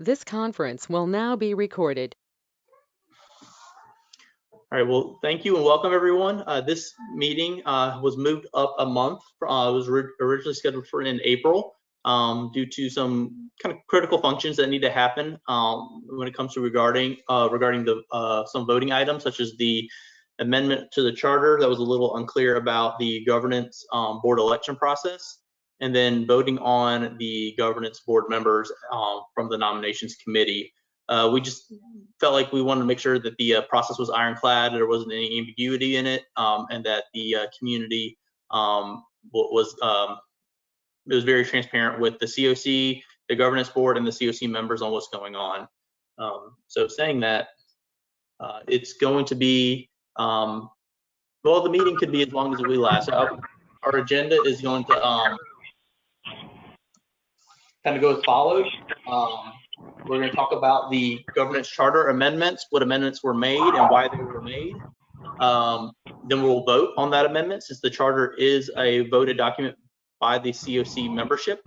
This conference will now be recorded. All right, well, thank you and welcome everyone. This meeting was moved up a month. It was originally scheduled for in April due to some kind of critical functions that need to happen when it comes to regarding the some voting items, such as the amendment to the charter that was a little unclear about the governance board election process, and then voting on the governance board members from the nominations committee. We just felt like we wanted to make sure that the process was ironclad, there wasn't any ambiguity in it, and that the community was it was very transparent with the CoC, the governance board, and the CoC members on what's going on. So saying that, it's going to be well, the meeting could be as long as we last. Our agenda is going to kind of go as follows. We're going to talk about the governance charter amendments, what amendments were made and why they were made. Then we'll vote on that amendment, since the charter is a voted document by the CoC membership,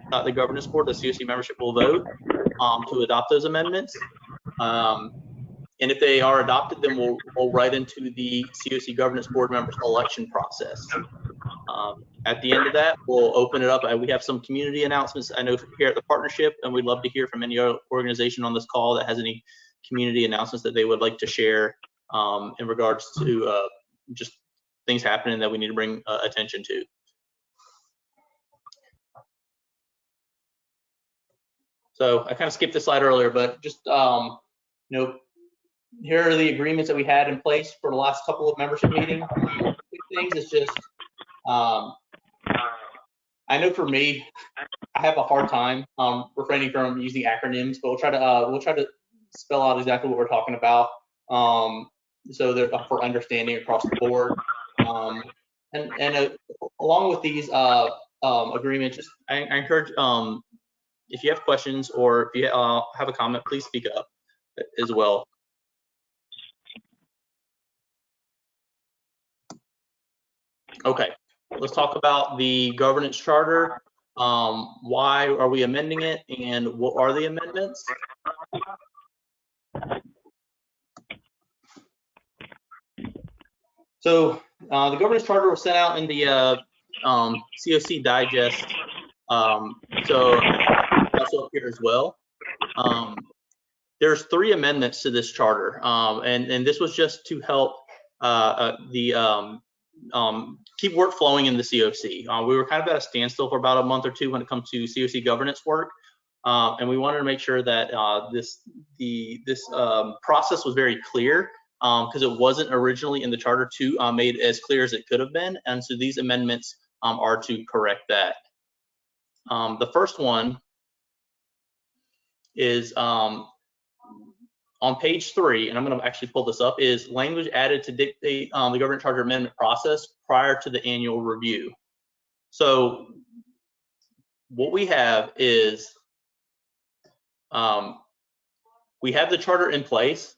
not the governance board. The CoC membership will vote to adopt those amendments. And if they are adopted, then we'll roll right into the CoC governance board members election process. At the end of that, we'll open it up. We have some community announcements, I know, here at the partnership, and we'd love to hear from any other organization on this call that has any community announcements that they would like to share in regards to just things happening that we need to bring attention to. So I kind of skipped this slide earlier, but just here are the agreements that we had in place for the last couple of membership meetings. Big things is just I know for me, I have a hard time refraining from using acronyms, but we'll try to spell out exactly what we're talking about, so that for understanding across the board. And along with these agreements, just I encourage if you have questions or if you have a comment, please speak up as well. Okay, let's talk about the governance charter. Why are we amending it, and what are the amendments? So the governance charter was sent out in the CoC digest. So also up here as well. There's 3 amendments to this charter, and this was just to help keep work flowing in the CoC. We were kind of at a standstill for about a month or 2 when it comes to CoC governance work, and we wanted to make sure that this process was very clear, because it wasn't originally in the charter made as clear as it could have been, and so these amendments are to correct that. The first one is on page 3, and I'm going to actually pull this up, is language added to dictate the governance charter amendment process prior to the annual review. So what we have is we have the charter in place,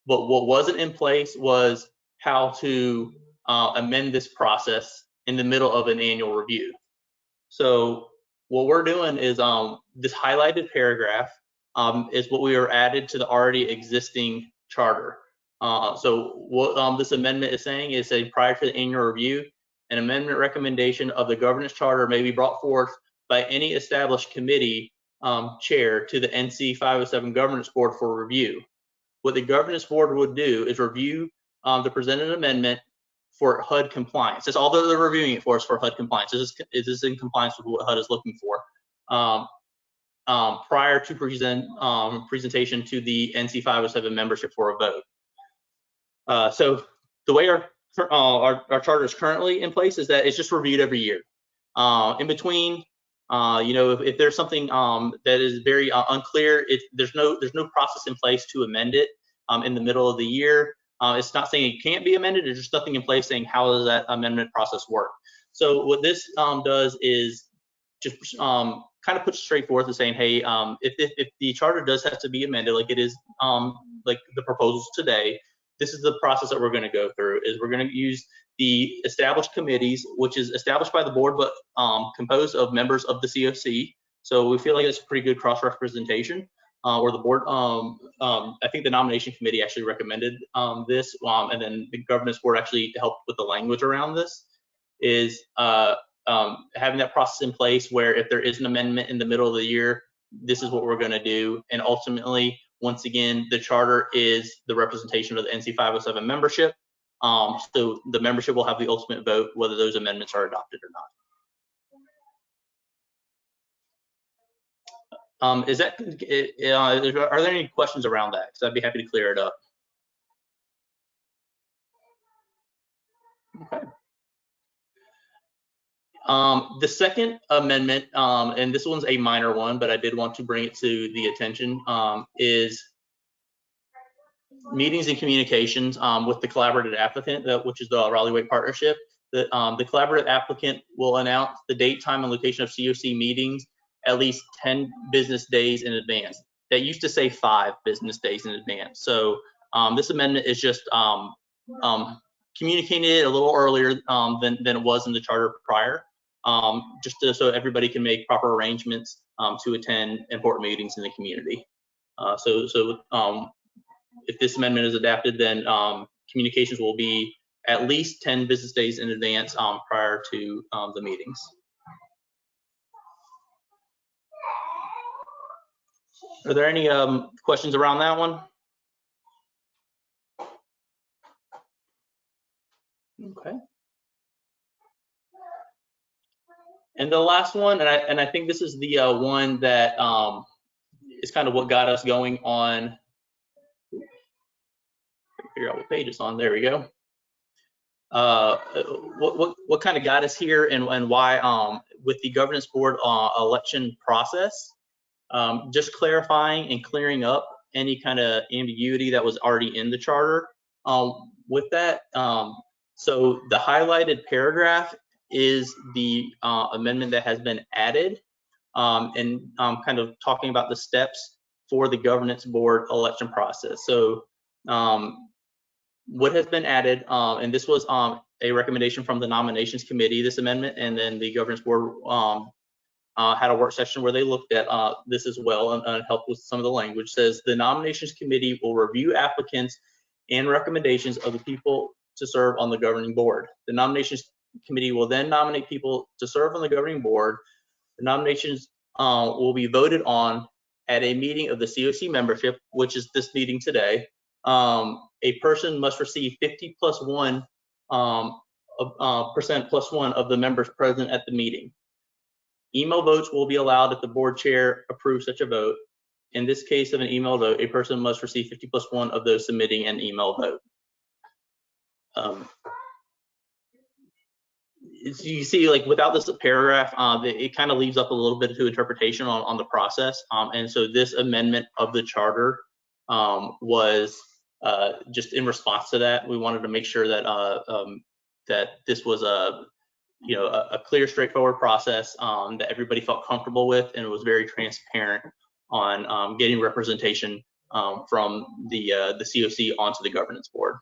but what wasn't in place was how to amend this process in the middle of an annual review. So what we're doing is this highlighted paragraph is what we are added to the already existing charter. So what this amendment is saying is, prior to the annual review, an amendment recommendation of the governance charter may be brought forth by any established committee chair to the NC 507 governance board for review. What the governance board would do is review the presented amendment for HUD compliance. That's all that they're reviewing it for, is for HUD compliance. This is in compliance with what HUD is looking for. Prior to presentation to the NC 507 membership for a vote. So the way our charter is currently in place is that it's just reviewed every year. In between, if there's something that is very unclear, there's no process in place to amend it in the middle of the year. It's not saying it can't be amended. There's just nothing in place saying how does that amendment process work. So what this does is just kind of puts straight forth and saying, hey, if the charter does have to be amended, like it is like the proposals today, this is the process that we're going to go through. Is we're going to use the established committees, which is established by the board, but composed of members of the CoC. So we feel like it's a pretty good cross-representation. or the board, I think the nomination committee actually recommended this, and then the governance board actually helped with the language around this, is having that process in place where if there is an amendment in the middle of the year, this is what we're going to do. And ultimately, once again, the charter is the representation of the NC 507 membership. So the membership will have the ultimate vote whether those amendments are adopted or not. Are there any questions around that? Because I'd be happy to clear it up. Okay. The second amendment, and this one's a minor one, but I did want to bring it to the attention, is meetings and communications with the collaborative applicant, which is the Raleigh-Wake Partnership. The collaborative applicant will announce the date, time, and location of CoC meetings at least 10 business days in advance. That used to say 5 business days in advance. So this amendment is just communicating it a little earlier than it was in the charter prior, so everybody can make proper arrangements to attend important meetings in the community. If this amendment is adopted, then communications will be at least 10 business days in advance prior to the meetings. Are there any questions around that one? Okay. And the last one, and I think this is the one that is kind of what got us going on. Figure out what page it's on. There we go. What kind of got us here, and why with the governance board election process, just clarifying and clearing up any kind of ambiguity that was already in the charter. With that, so the highlighted paragraph is the amendment that has been added, and kind of talking about the steps for the governance board election process. So what has been added, and this was a recommendation from the nominations committee, this amendment, and then the governance board had a work session where they looked at this as well and helped with some of the language. Says the nominations committee will review applicants and recommendations of the people to serve on the governing board. The nominations committee will then nominate people to serve on the governing board. The nominations will be voted on at a meeting of the CoC membership, which is this meeting today. A person must receive 50 plus 1% plus 1 of the members present at the meeting. Email votes will be allowed if the board chair approves such a vote. In this case of an email vote, a person must receive 50 plus 1 of those submitting an email vote. You see, like without this paragraph, it kind of leaves up a little bit to interpretation on the process. And so this amendment of the charter was just in response to that. We wanted to make sure that that this was a clear, straightforward process that everybody felt comfortable with, and it was very transparent on getting representation from the CoC onto the governance board.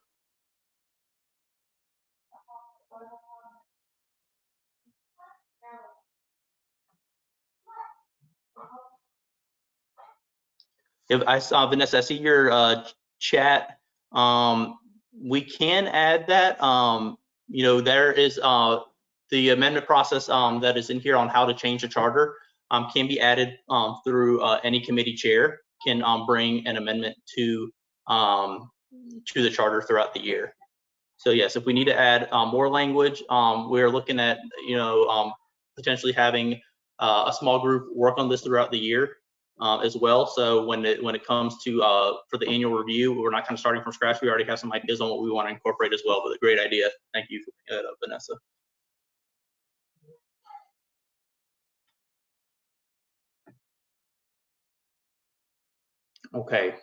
If I saw Vanessa, I see your chat. We can add that. There is the amendment process that is in here on how to change the charter can be added through any committee chair can bring an amendment to the charter throughout the year. So yes, if we need to add more language, we're looking at potentially having a small group work on this throughout the year as well. So when it comes to for the annual review, we're not kind of starting from scratch. We already have some ideas on what we want to incorporate as well. But a great idea. Thank you for that, Vanessa. Okay.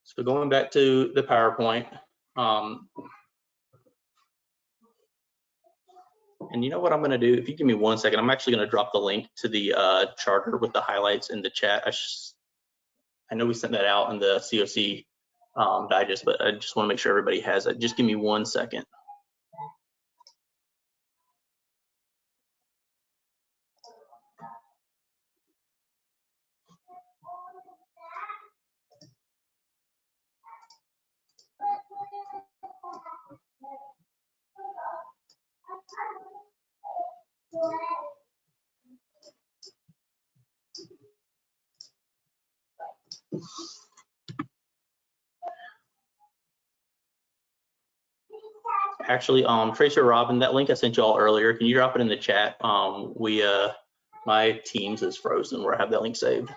So going back to the PowerPoint, and you know what I'm going to do? If you give me 1 second, I'm actually going to drop the link to the charter with the highlights in the chat. I know we sent that out in the CoC digest, but I just want to make sure everybody has it. Just give me 1 second. Actually, Tracy or Robin, that link I sent you all earlier, can you drop it in the chat? My Teams is frozen where I have that link saved.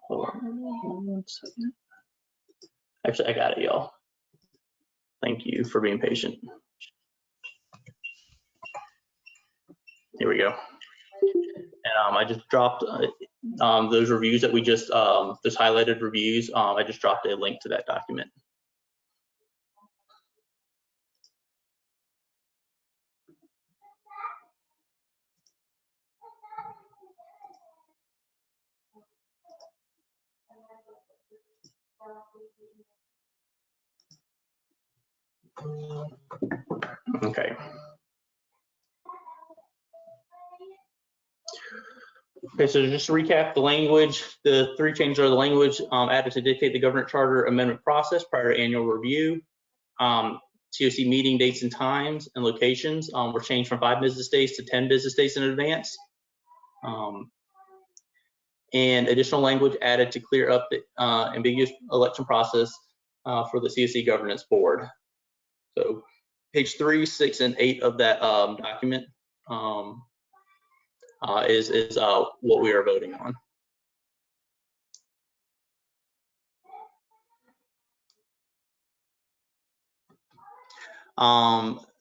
Hold on 1 second. Actually, I got it, y'all. Thank you for being patient. Here we go. And I just dropped those reviews that we just, those highlighted reviews. I just dropped a link to that document. Okay. Okay, so just to recap the language, the 3 changes are the language added to dictate the government charter amendment process prior to annual review. CoC meeting dates and times and locations were changed from 5 business days to 10 business days in advance. And additional language added to clear up the ambiguous election process for the CoC governance board. So page 3, 6, and 8 of that document is what we are voting on.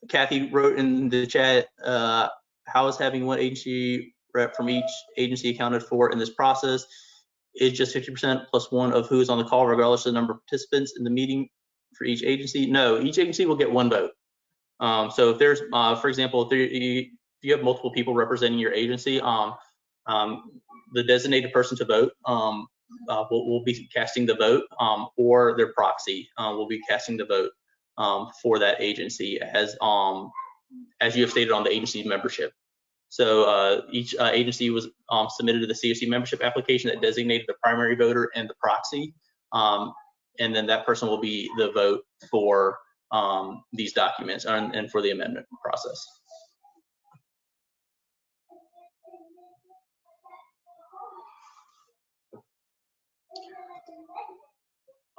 Kathy wrote in the chat, how is having one agency rep from each agency accounted for in this process? Is just 50% plus 1 of who is on the call, regardless of the number of participants in the meeting for each agency? No, each agency will get 1 vote. So if there's, for example, if you have multiple people representing your agency, the designated person to vote will be casting the vote, or their proxy will be casting the vote for that agency as you have stated on the agency membership. So each agency was submitted to the CoC membership application that designated the primary voter and the proxy, and then that person will be the vote for these documents and for the amendment process.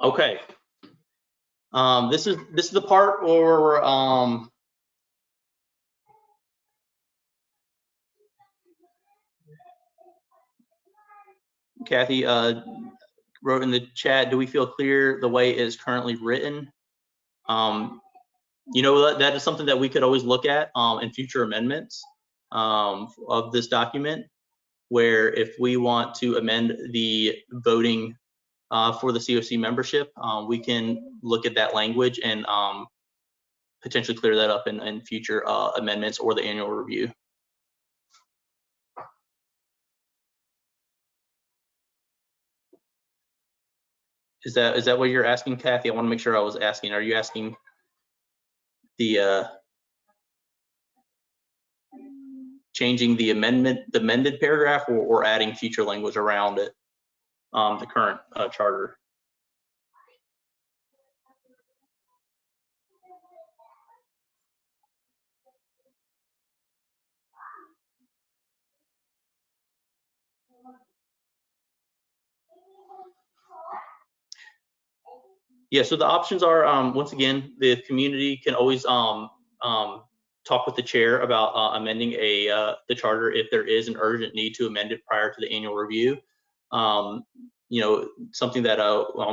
Okay. This is the part where Kathy wrote in the chat, do we feel clear the way it is currently written? You know, that is something that we could always look at in future amendments of this document, where if we want to amend the voting for the CoC membership, we can look at that language and potentially clear that up in future amendments or the annual review. Is that what you're asking, Kathy? I want to make sure I was asking. Are you asking the changing the amended paragraph, or adding future language around it, the current charter? Yeah, so the options are, once again, the community can always talk with the chair about amending the charter if there is an urgent need to amend it prior to the annual review. You know, something that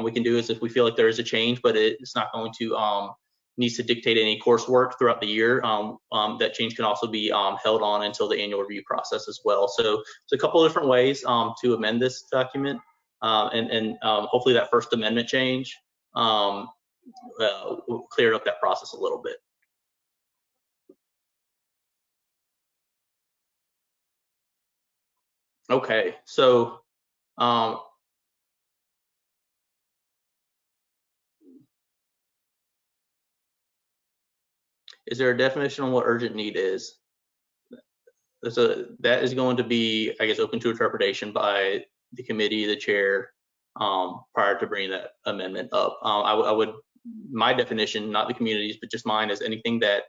we can do is if we feel like there is a change, but it's not going to needs to dictate any coursework throughout the year, that change can also be held on until the annual review process as well. So a couple of different ways to amend this document, and hopefully that first amendment change cleared up that process a little bit. Okay, so is there a definition on what urgent need is? That is going to be, I guess, open to interpretation by the committee, the chair, prior to bringing that amendment up. I would, my definition, not the community's, but just mine, is anything that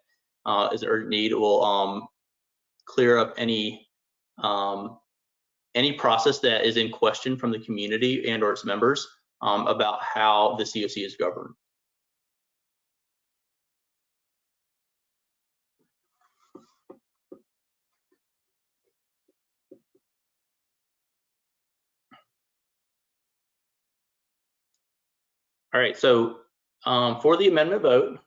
is an urgent need will clear up any process that is in question from the community and or its members about how the CoC is governed. All right, so for the amendment vote,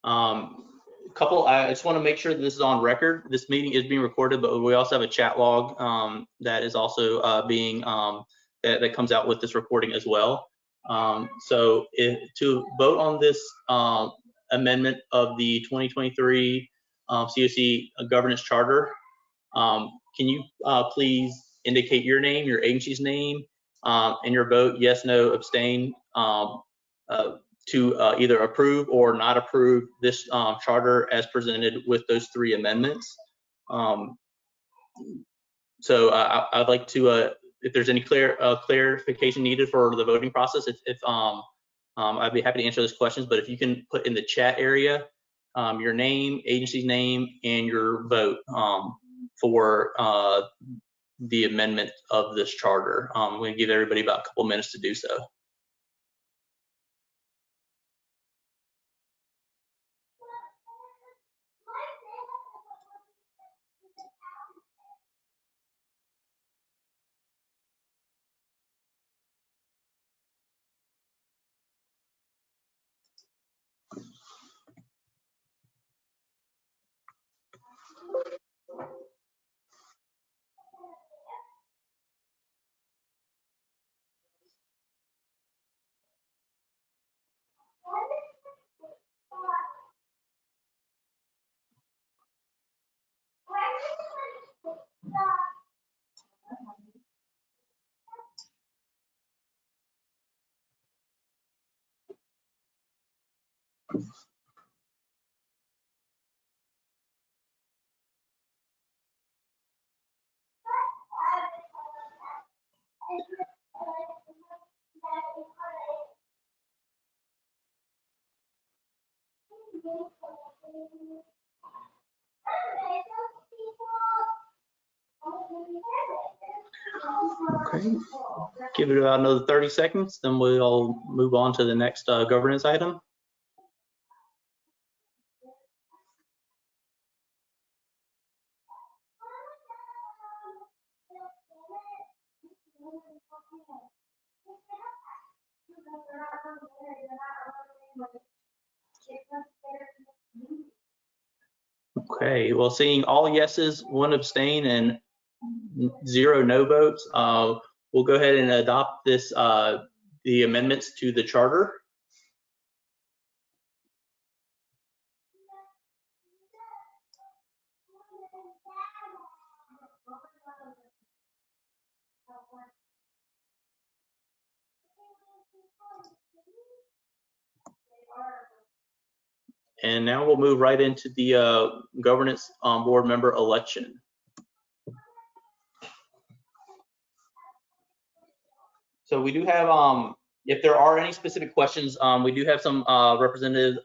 I just want to make sure that this is on record. This meeting is being recorded, but we also have a chat log that is also being that comes out with this recording as well. So to vote on this amendment of the 2023 CoC governance charter, can you please indicate your name, your agency's name, and your vote, yes, no, abstain, to either approve or not approve this charter as presented with those 3 amendments. So I'd like to, if there's any clarification needed for the voting process, I'd be happy to answer those questions, but if you can put in the chat area your name, agency's name, and your vote for the amendment of this charter. I'm going to give everybody about a couple minutes to do so. Okay, give it about another 30 seconds, then we'll move on to the next governance item. Okay, well, seeing all yeses, 1 abstain, and 0 no votes, we'll go ahead and adopt this the amendments to the charter. And now we'll move right into the governance board member election. So we do have, if there are any specific questions, we do have some representative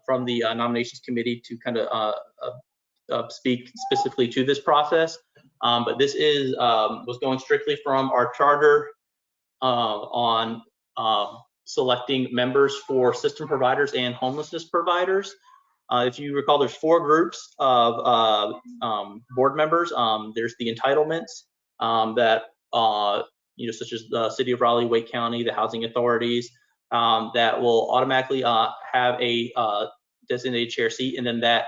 from the nominations committee to kind of speak specifically to this process. But this is was going strictly from our charter on selecting members for system providers and homelessness providers. If you recall, there's 4 groups of board members. There's the entitlements that such as the City of Raleigh, Wake County, the housing authorities, that will automatically have a designated chair seat, and then that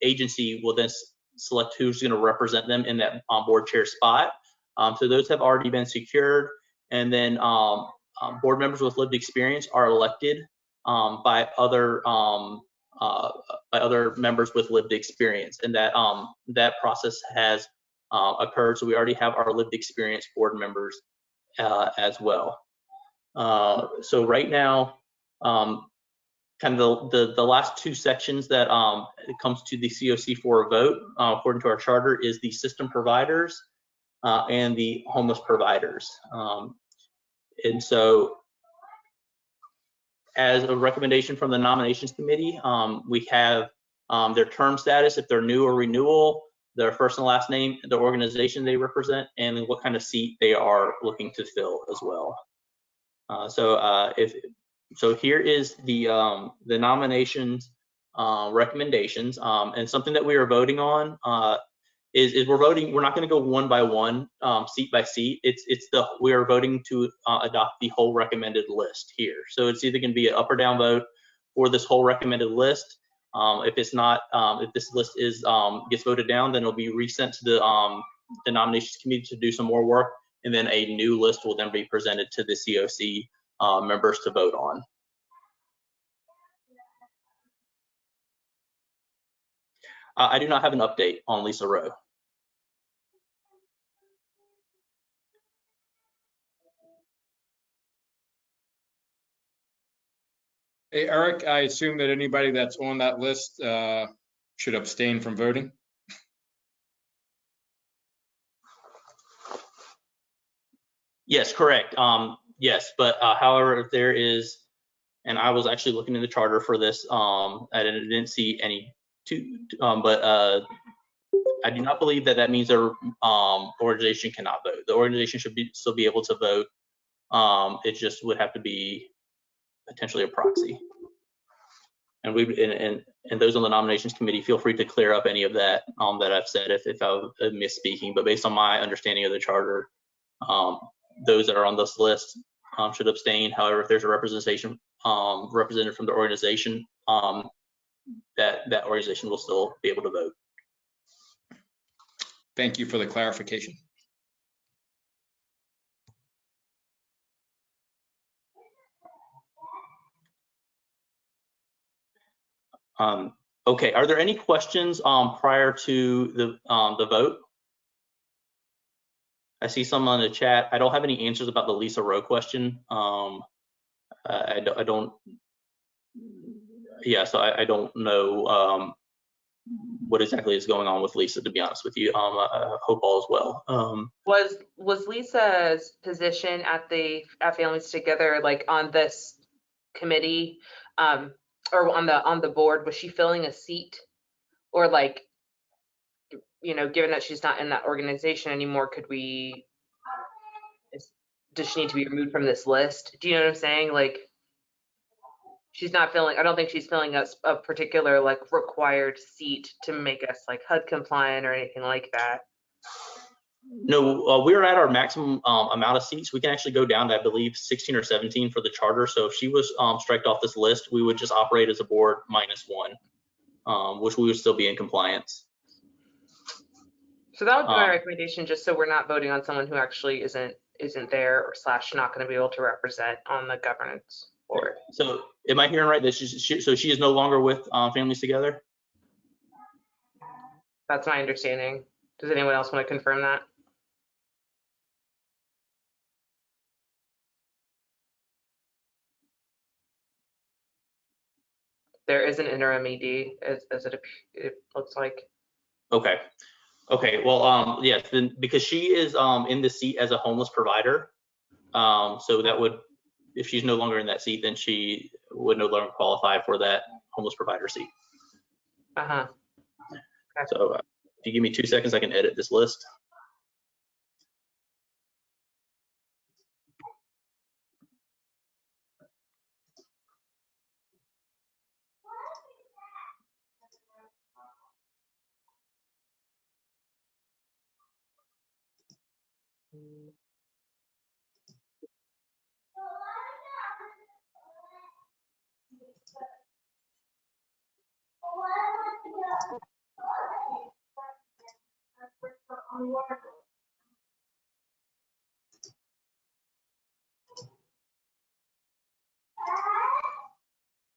agency will then select who's going to represent them in that board chair spot. So those have already been secured, and then board members with lived experience are elected by other members with lived experience, and that process has occurred. So we already have our lived experience board members as well. So right now, kind of the last two sections that it comes to the CoC for a vote, according to our charter, is the system providers and the homeless providers. And so, as a recommendation from the nominations committee, we have their term status, if they're new or renewal, their first and last name, the organization they represent, and then what kind of seat they are looking to fill as well. So here is the nominations recommendations, and something that we are voting on is we're voting. We're not going to go one by one, seat by seat. We are voting to adopt the whole recommended list here. So it's either going to be an up or down vote for this whole recommended list. If it's not, if this list is gets voted down, then it'll be resent to the nominations committee to do some more work, and then a new list will then be presented to the CoC members to vote on. I do not have an update on Lisa Rowe. Hey, Eric, I assume that anybody that's on that list should abstain from voting? Yes, correct. Yes, but however, if there is, and I was actually looking in the charter for this, I didn't see any but I do not believe that that means their organization cannot vote. The organization should still be able to vote. It just would have to be potentially a proxy. And those on the nominations committee, feel free to clear up any of that that I've said if I'm misspeaking. But based on my understanding of the charter, those that are on this list should abstain. However, if there's a representation represented from the organization, that organization will still be able to vote. Thank you for the clarification. Okay, are there any questions prior to the vote? I see some on the chat. I don't have any answers about the Lisa Rowe question. I don't. Yeah, so I don't know what exactly is going on with Lisa, to be honest with you. I hope all is well. Was Lisa's position at Families Together, like on this committee, or on the board, was she filling a seat, or like, you know, given that she's not in that organization anymore, does she need to be removed from this list? Do you know what I'm saying? Like, she's not filling, I don't think she's filling a particular like required seat to make us like HUD compliant or anything like that. No, we're at our maximum amount of seats. We can actually go down to, I believe, 16 or 17 for the charter. So if she was striked off this list, we would just operate as a board -1, which we would still be in compliance. So that would be my recommendation, just so we're not voting on someone who actually isn't there or / not going to be able to represent on the governance board. So am I hearing right that she is no longer with Families Together? That's my understanding. Does anyone else want to confirm that? There is an interim ED, as it looks like. Okay. Okay. Well, yes, then because she is in the seat as a homeless provider, so that would, if she's no longer in that seat, then she would no longer qualify for that homeless provider seat. Okay. So if you give me 2 seconds, I can edit this list.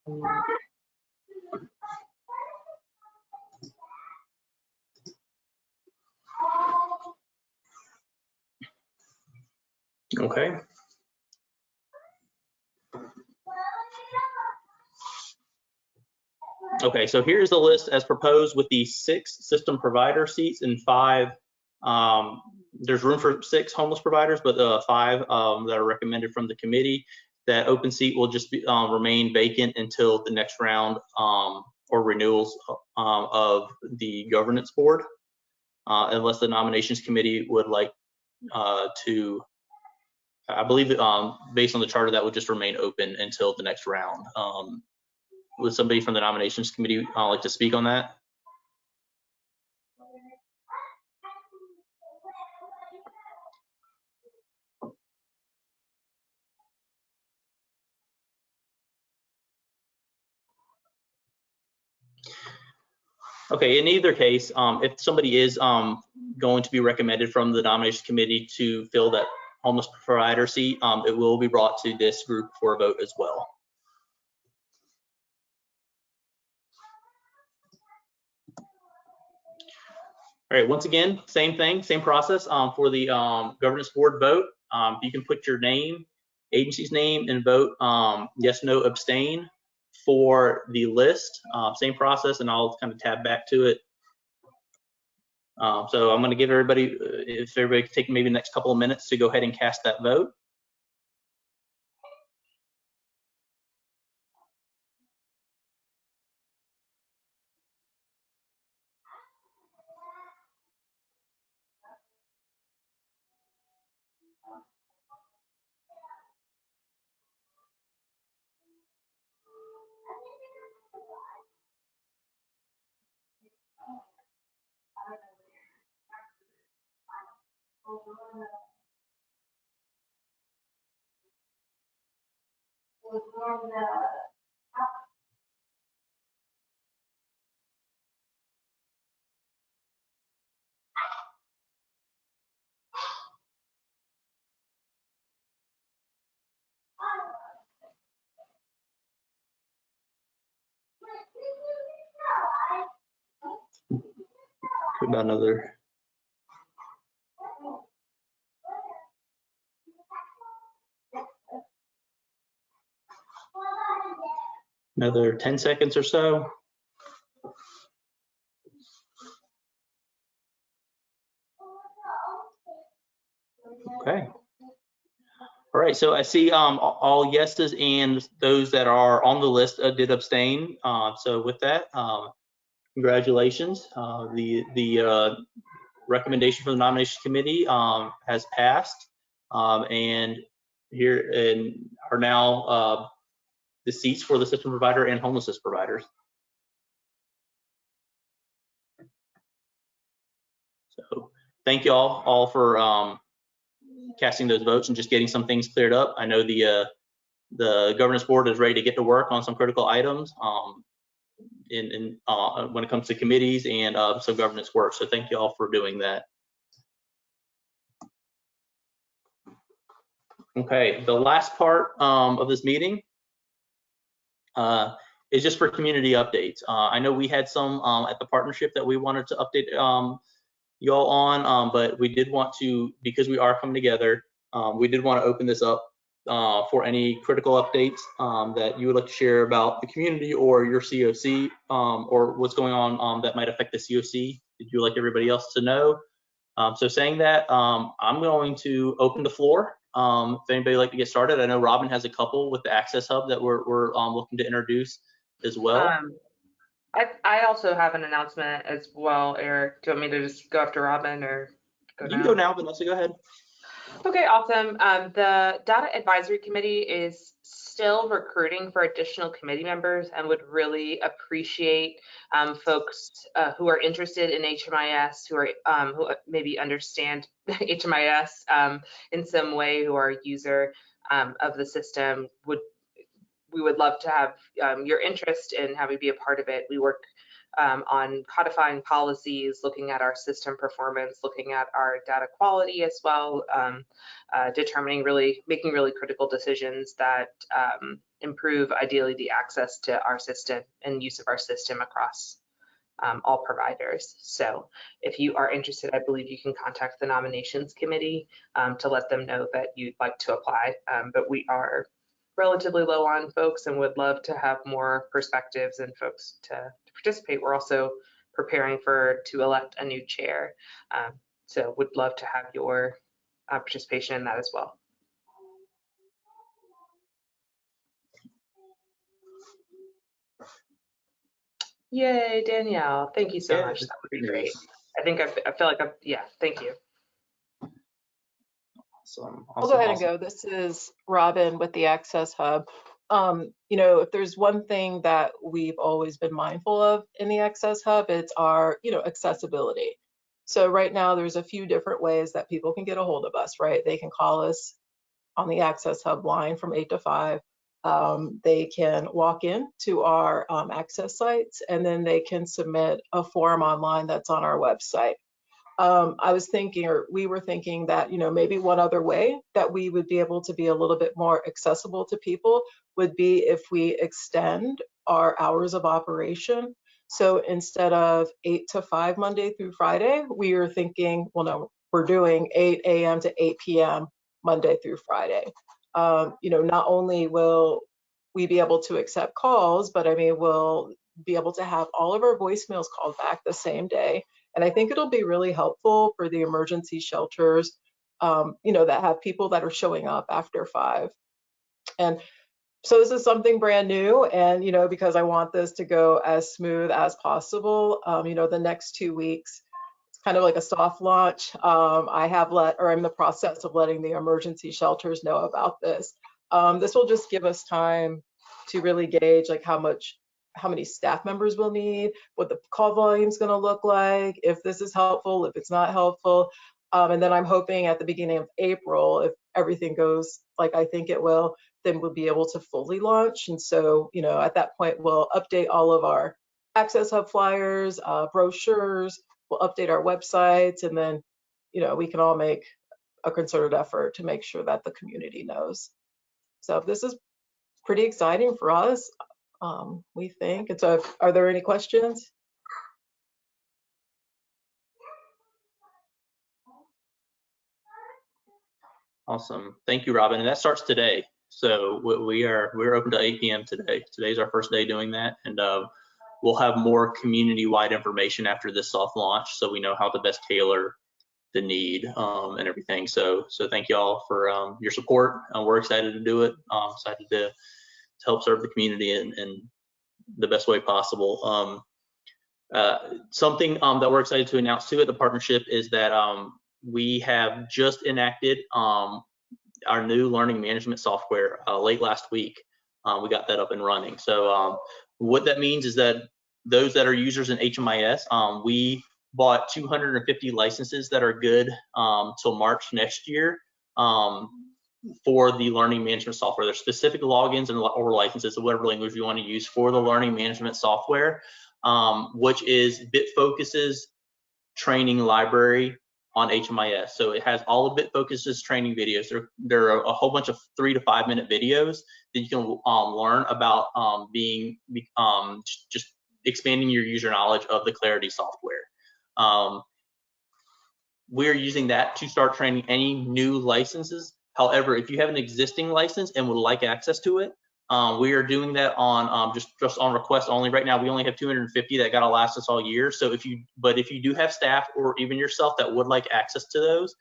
Okay. Okay, so here's the list as proposed with the 6 system provider seats and 5. There's room for 6 homeless providers, but 5 that are recommended from the committee. That open seat will just be, remain vacant until the next round or renewals of the governance board, unless the nominations committee would like to. I believe based on the charter, that would just remain open until the next round. Would somebody from the nominations committee like to speak on that? Okay, in either case, if somebody is going to be recommended from the nominations committee to fill that homeless provider seat, it will be brought to this group for a vote as well. All right, once again, same thing, same process for the governance board vote. You can put your name, agency's name, and vote yes, no, abstain for the list. Same process, and I'll kind of tab back to it. So I'm going to give everybody, if everybody could take maybe the next couple of minutes to go ahead and cast that vote. About another 10 seconds or so. Okay. All right, so I see all yeses and those that are on the list did abstain. So with that, congratulations. The recommendation from the nomination committee has passed, and here are now the seats for the system provider and homelessness providers. So thank you all for casting those votes and just getting some things cleared up. I know the governance board is ready to get to work on some critical items when it comes to committees and some governance work. So thank you all for doing that. Okay, the last part of this meeting is just for community updates. I know we had some at the partnership that we wanted to update you all on, but we did want to, because we are coming together, we did want to open this up for any critical updates that you would like to share about the community or your CoC or what's going on that might affect the CoC that you would like everybody else to know. So saying that, I'm going to open the floor. If anybody would like to get started, I know Robin has a couple with the Access Hub that we're looking to introduce as well. I also have an announcement as well, Eric. Do you want me to just go after Robin or go now? You can go now, Vanessa, go ahead. Okay, awesome. The Data Advisory Committee is still recruiting for additional committee members and would really appreciate folks who are interested in HMIS, who maybe understand HMIS in some way, who are a user of the system. We would love to have your interest in having be a part of it. We work on codifying policies, looking at our system performance, looking at our data quality as well, making really critical decisions that improve ideally the access to our system and use of our system across all providers. So if you are interested, I believe you can contact the nominations committee to let them know that you'd like to apply. But we are relatively low on folks and would love to have more perspectives and folks to participate. We're also preparing to elect a new chair. So would love to have your participation in that as well. Yay, Danielle. Thank you so much. That would be great. I think I feel like thank you. Awesome. I'll go ahead and go. This is Robin with the Access Hub. If there's one thing that we've always been mindful of in the Access Hub, it's our, accessibility. So right now there's a few different ways that people can get a hold of us, right? They can call us on the Access Hub line from 8 to 5. They can walk in to our access sites, and then they can submit a form online that's on our website. We were thinking that, maybe one other way that we would be able to be a little bit more accessible to people would be if we extend our hours of operation. So instead of 8 to 5 Monday through Friday, we are thinking, we're doing 8 a.m. to 8 p.m. Monday through Friday. Not only will we be able to accept calls, but we'll be able to have all of our voicemails called back the same day. And I think it'll be really helpful for the emergency shelters, that have people that are showing up after 5. And so this is something brand new. And, because I want this to go as smooth as possible, the next 2 weeks, it's kind of like a soft launch. I'm in the process of letting the emergency shelters know about this. This will just give us time to really gauge how many staff members we'll need, what the call volume is going to look like, if this is helpful, if it's not helpful. And then I'm hoping at the beginning of April, if everything goes like I think it will, then we'll be able to fully launch. And so, at that point, we'll update all of our Access Hub flyers, brochures, we'll update our websites, and then, we can all make a concerted effort to make sure that the community knows. So this is pretty exciting for us. We think. And so are there any questions? Awesome. Thank you, Robin. And that starts today. So we're open to 8 p.m. today. Today's our first day doing that. And we'll have more community-wide information after this soft launch, so we know how to best tailor the need and everything. So thank you all for your support. We're excited to do it. Excited to help serve the community in the best way possible. Something that we're excited to announce too at the partnership is that we have just enacted our new learning management software late last week. We got that up and running. So what that means is that those that are users in HMIS, we bought 250 licenses that are good till March next year for the learning management software. There's specific logins or licenses of whatever language you want to use for the learning management software, which is Bitfocus's training library on HMIS. So it has all of Bitfocus's training videos. There are a whole bunch of 3 to 5 minute videos that you can learn about just expanding your user knowledge of the Clarity software. We're using that to start training any new licenses. However, if you have an existing license and would like access to it, we are doing that on just on request only. Right now, we only have 250 that gotta last us all year. So if you do have staff or even yourself that would like access to those,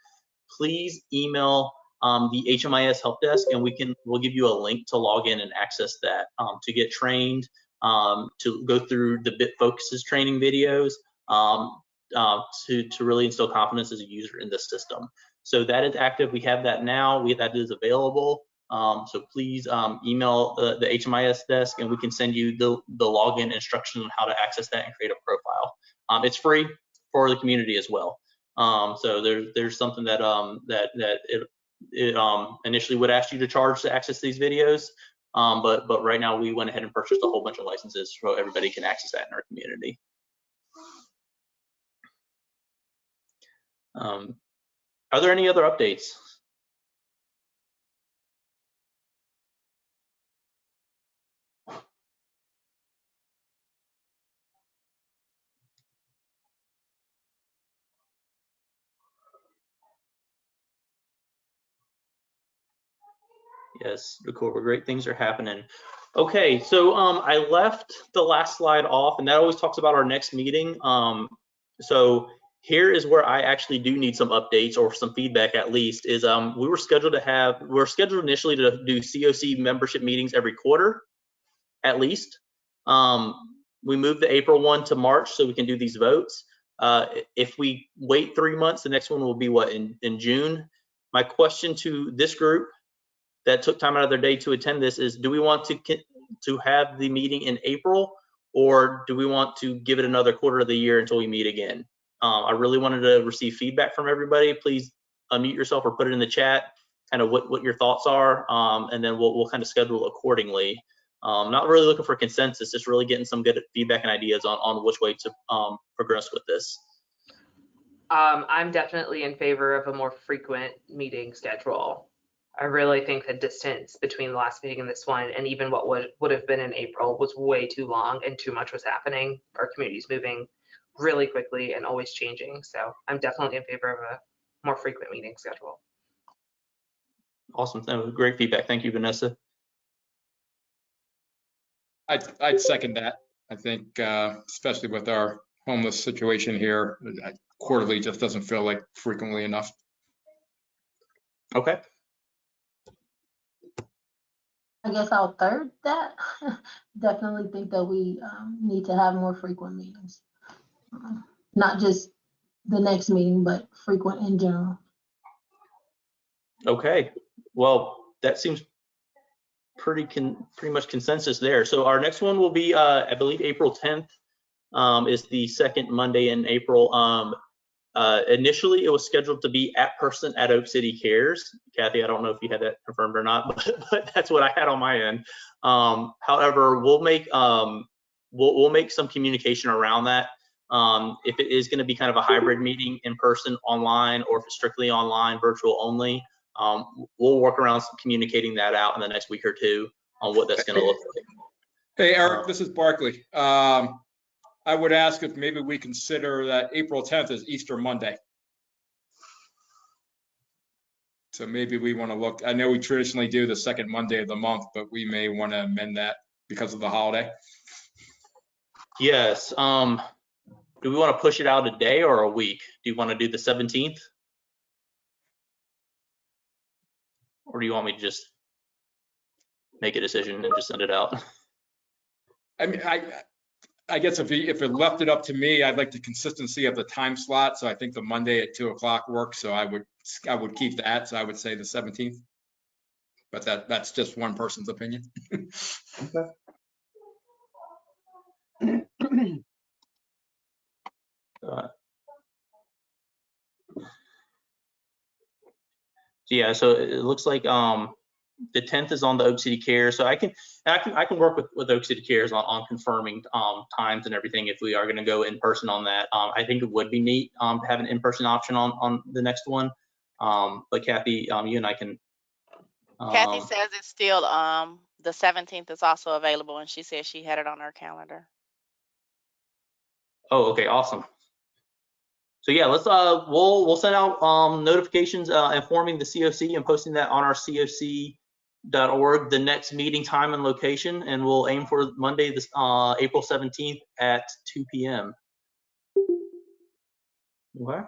please email the HMIS help desk, and we'll give you a link to log in and access that to get trained, to go through the Bitfocus's training videos, to really instill confidence as a user in this system. So that is active. We have that now. That is available. So please email the HMIS desk, and we can send you the login instructions on how to access that and create a profile. It's free for the community as well. So there's something that it initially would ask you to charge to access these videos, but right now we went ahead and purchased a whole bunch of licenses so everybody can access that in our community. Are there any other updates? Yes, cool. Great things are happening. Okay, so I left the last slide off, and that always talks about our next meeting. So here is where I actually do need some updates or some feedback at least. Is we were scheduled initially to do CoC membership meetings every quarter, at least. We moved the April one to March so we can do these votes. If we wait 3 months, the next one will be what, in June? My question to this group that took time out of their day to attend this is, do we want to have the meeting in April, or do we want to give it another quarter of the year until we meet again? I really wanted to receive feedback from everybody. Please unmute yourself or put it in the chat, kind of what your thoughts are, and then we'll kind of schedule accordingly. Not really looking for consensus, just really getting some good feedback and ideas on which way to progress with this. I'm definitely in favor of a more frequent meeting schedule. I really think the distance between the last meeting and this one, and even what would have been in April, was way too long and too much was happening. Our community's moving really quickly and always changing. So I'm definitely in favor of a more frequent meeting schedule. Awesome, that was great feedback. Thank you, Vanessa. I'd second that. I think, especially with our homeless situation here, quarterly just doesn't feel like frequently enough. Okay. I guess I'll third that. Definitely think that we need to have more frequent meetings. Not just the next meeting, but frequent in general. Okay, well, that seems pretty much consensus there. So our next one will be, I believe, April 10th is the second Monday in April. Initially, it was scheduled to be person at Oak City Cares. Kathy, I don't know if you had that confirmed or not, but that's what I had on my end. However, we'll make some communication around that. If it is going to be kind of a hybrid meeting, in person, online, or if it's strictly online, virtual only, we'll work around communicating that out in the next week or two on what that's going to look like. Hey, Eric, this is Barkley. I would ask if maybe we consider that April 10th is Easter Monday. So maybe we want to look, I know we traditionally do the second Monday of the month, but we may want to amend that because of the holiday. Yes. Do we want to push it out a day or a week? Do you want to do the 17th? Or do you want me to just make a decision and just send it out? I mean, I guess if it left it up to me, I'd like the consistency of the time slot. So I think the Monday at 2 o'clock works. So I would keep that. So I would say the 17th. But that's just one person's opinion. Okay. Yeah, so it looks like the 10th is on the Oak City Cares, so I can work with Oak City Cares on confirming times and everything if we are going to go in person on that. I think it would be neat to have an in-person option on the next one. But Kathy, you and I can. Kathy says it's still the 17th is also available, and she says she had it on her calendar. Oh, okay, awesome. So yeah, let's we'll send out notifications informing the CoC and posting that on our CoC.org the next meeting time and location, and we'll aim for Monday, this April 17th at 2 p.m. Okay.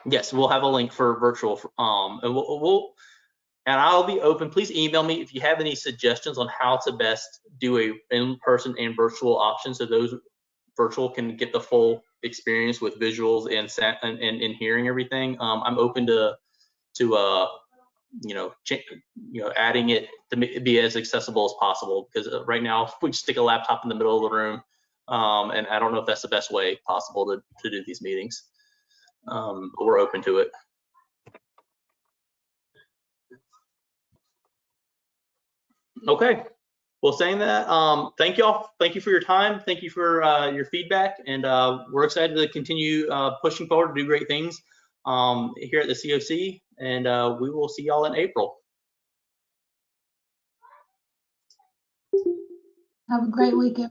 Yes, we'll have a link for virtual. And I'll be open. Please email me if you have any suggestions on how to best do a in-person and virtual option, so those virtual can get the full experience with visuals and hearing everything. I'm open to adding it to be as accessible as possible, because right now we just stick a laptop in the middle of the room, and I don't know if that's the best way possible to do these meetings. But we're open to it. Okay. Well, saying that, thank y'all. Thank you for your time. Thank you for your feedback, and we're excited to continue pushing forward to do great things here at the CoC. And we will see y'all in April. Have a great weekend.